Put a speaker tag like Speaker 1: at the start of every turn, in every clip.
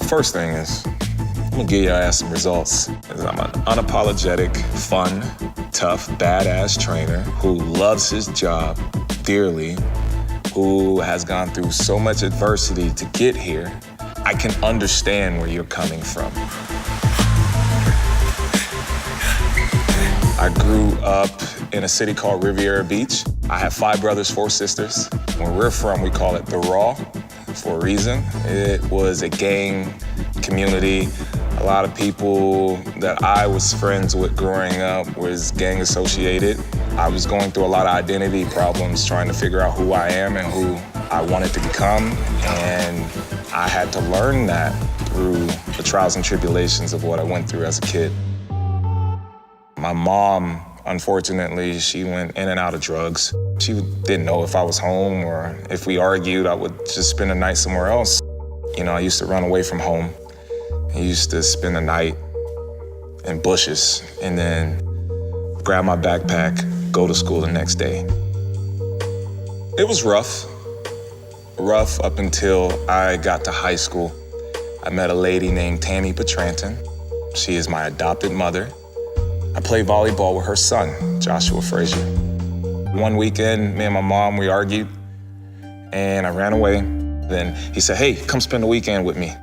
Speaker 1: First thing is, I'm gonna give your ass some results. I'm an unapologetic, fun, tough, badass trainer who loves his job dearly, who has gone through so much adversity to get here. I can understand where you're coming from. I grew up in a city called Riviera Beach. I have 5 brothers, 4 sisters. Where we're from, we call it the Raw for a reason. It was a gang community. A lot of people that I was friends with growing up was gang associated. I was going through a lot of identity problems trying to figure out who I am and who I wanted to become. And I had to learn that through the trials and tribulations of what I went through as a kid. My mom, unfortunately, she went in and out of drugs. She didn't know if I was home or if we argued, I would just spend the night somewhere else. You know, I used to run away from home. I used to spend the night in bushes and then grab my backpack, go to school the next day. It was rough up until I got to high school. I met a lady named Tammy Petranton. She is my adopted mother. I played volleyball with her son, Joshua Frazier. One weekend, me and my mom, we argued, and I ran away. Then he said, hey, come spend the weekend with me.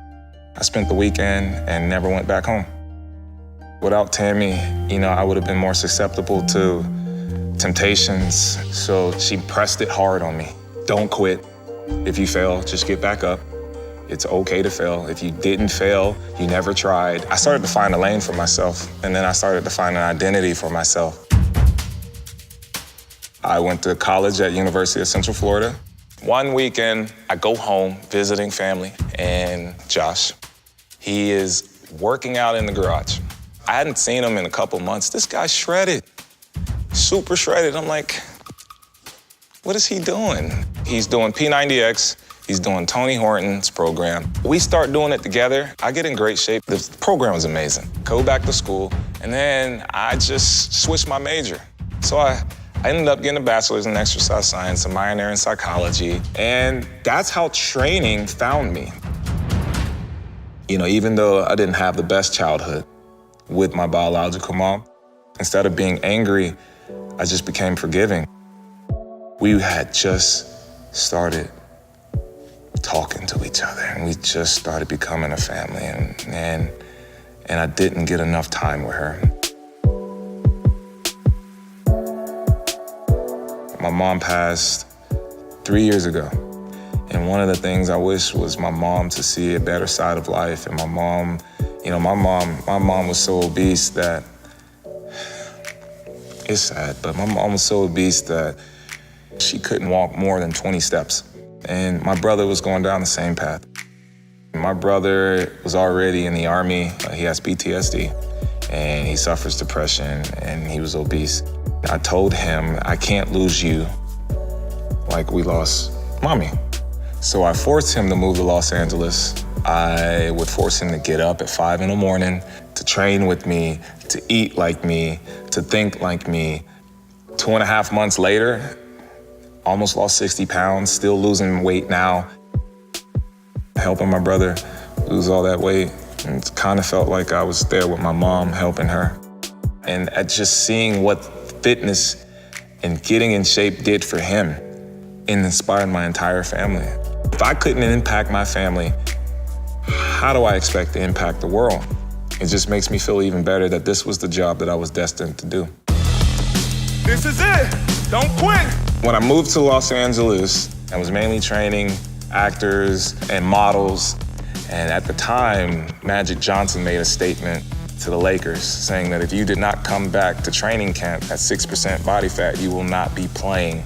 Speaker 1: I spent the weekend and never went back home. Without Tammy, you know, I would have been more susceptible to temptations. So she pressed it hard on me. Don't quit. If you fail, just get back up. It's okay to fail. If you didn't fail, you never tried. I started to find a lane for myself, and then I started to find an identity for myself. I went to college at University of Central Florida. One weekend, I go home visiting family, and Josh, he is working out in the garage. I hadn't seen him in a couple months. This guy's shredded, super shredded. I'm like, what is he doing? He's doing P90X. He's doing Tony Horton's program. We start doing it together. I get in great shape. The program was amazing. Go back to school, and then I just switched my major. So I ended up getting a bachelor's in exercise science, a minor in psychology, and that's how training found me. You know, even though I didn't have the best childhood with my biological mom, instead of being angry, I just became forgiving. We had just started talking to each other, and we just started becoming a family, and I didn't get enough time with her. My mom passed 3 years ago, and one of the things I wish was my mom to see a better side of life. And my mom, you know, my mom was so obese that, it's sad, but my mom was so obese that she couldn't walk more than 20 steps. And my brother was going down the same path. My brother was already in the Army. He has PTSD, and he suffers depression, and he was obese. I told him, I can't lose you like we lost mommy. So I forced him to move to Los Angeles. I would force him to get up at 5 in the morning, to train with me, to eat like me, to think like me. 2.5 months later, almost lost 60 pounds, still losing weight now. Helping my brother lose all that weight. And it kind of felt like I was there with my mom, helping her. And at just seeing what fitness and getting in shape did for him, it inspired my entire family. If I couldn't impact my family, how do I expect to impact the world? It just makes me feel even better that this was the job that I was destined to do.
Speaker 2: This is it, don't quit.
Speaker 1: When I moved to Los Angeles, I was mainly training actors and models. And at the time, Magic Johnson made a statement to the Lakers saying that if you did not come back to training camp at 6% body fat, you will not be playing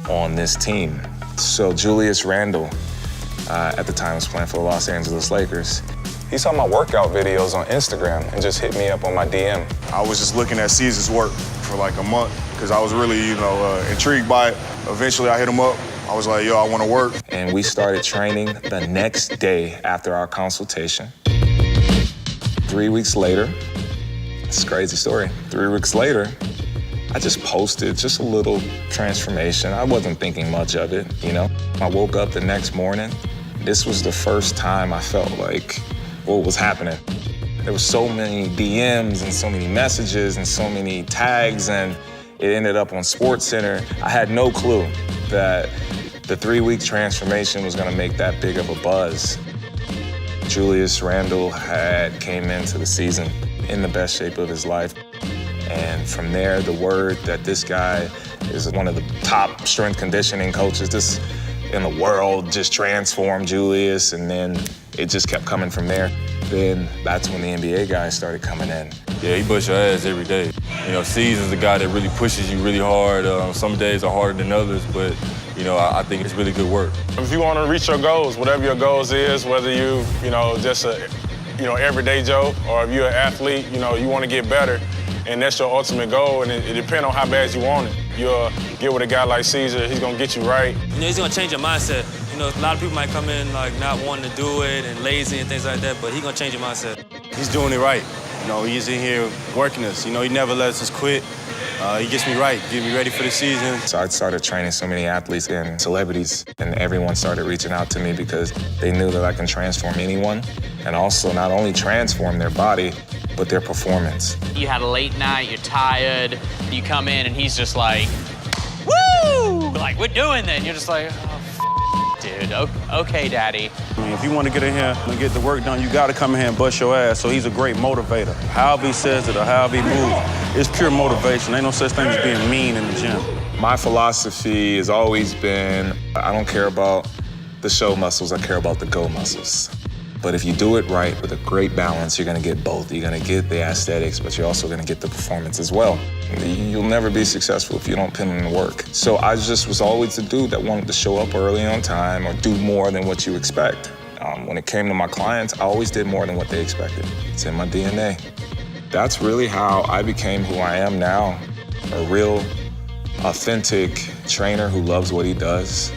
Speaker 1: on this team. So Julius Randle, at the time, was playing for the Los Angeles Lakers. He saw my workout videos on Instagram and just hit me up on my DM.
Speaker 2: I was just looking at Cesar's work for like a month because I was really, intrigued by it. Eventually, I hit him up. I was like, yo, I want to work.
Speaker 1: And we started training the next day after our consultation. 3 weeks later, it's a crazy story. 3 weeks later, I just posted just a little transformation. I wasn't thinking much of it, I woke up the next morning. This was the first time I felt like what was happening. There were so many DMs and so many messages and so many tags, and it ended up on SportsCenter. I had no clue that the 3-week transformation was gonna make that big of a buzz. Julius Randle came into the season in the best shape of his life. And from there, the word that this guy is one of the top strength conditioning coaches in the world just transformed Julius, and then it just kept coming from there. Then that's when the NBA guys started coming in.
Speaker 3: Yeah, he busts your ass every day. You know, Cesar's the guy that really pushes you really hard. Some days are harder than others, but you know, I think it's really good work.
Speaker 4: If you want to reach your goals, whatever your goals is, whether you just a, everyday Joe, or if you're an athlete, you want to get better, and that's your ultimate goal, and it depends on how bad you want it. You'll get with a guy like Cesar, he's gonna get you right.
Speaker 5: You know, he's gonna change your mindset. You know, a lot of people might come in like not wanting to do it and lazy and things like that, but he's gonna change your mindset.
Speaker 3: He's doing it right. You know, he's in here working us. You know, he never lets us quit. He gets me right, get me ready for the season.
Speaker 1: So I started training so many athletes and celebrities, and everyone started reaching out to me because they knew that I can transform anyone, and also not only transform their body, but their performance.
Speaker 6: You had a late night, you're tired, you come in and he's just like, woo! Like, we're doing that. And you're just like, oh, dude, okay, daddy.
Speaker 7: I mean, if you want to get in here and get the work done, you got to come in here and bust your ass. So he's a great motivator. However he says it or however he moves, it's pure motivation. Ain't no such thing as being mean in the gym.
Speaker 1: My philosophy has always been, I don't care about the show muscles, I care about the go muscles. But if you do it right with a great balance, you're gonna get both. You're gonna get the aesthetics, but you're also gonna get the performance as well. You'll never be successful if you don't put in the work. So I just was always the dude that wanted to show up early on time or do more than what you expect. When it came to my clients, I always did more than what they expected. It's in my DNA. That's really how I became who I am now, a real, authentic trainer who loves what he does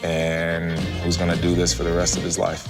Speaker 1: and who's gonna do this for the rest of his life.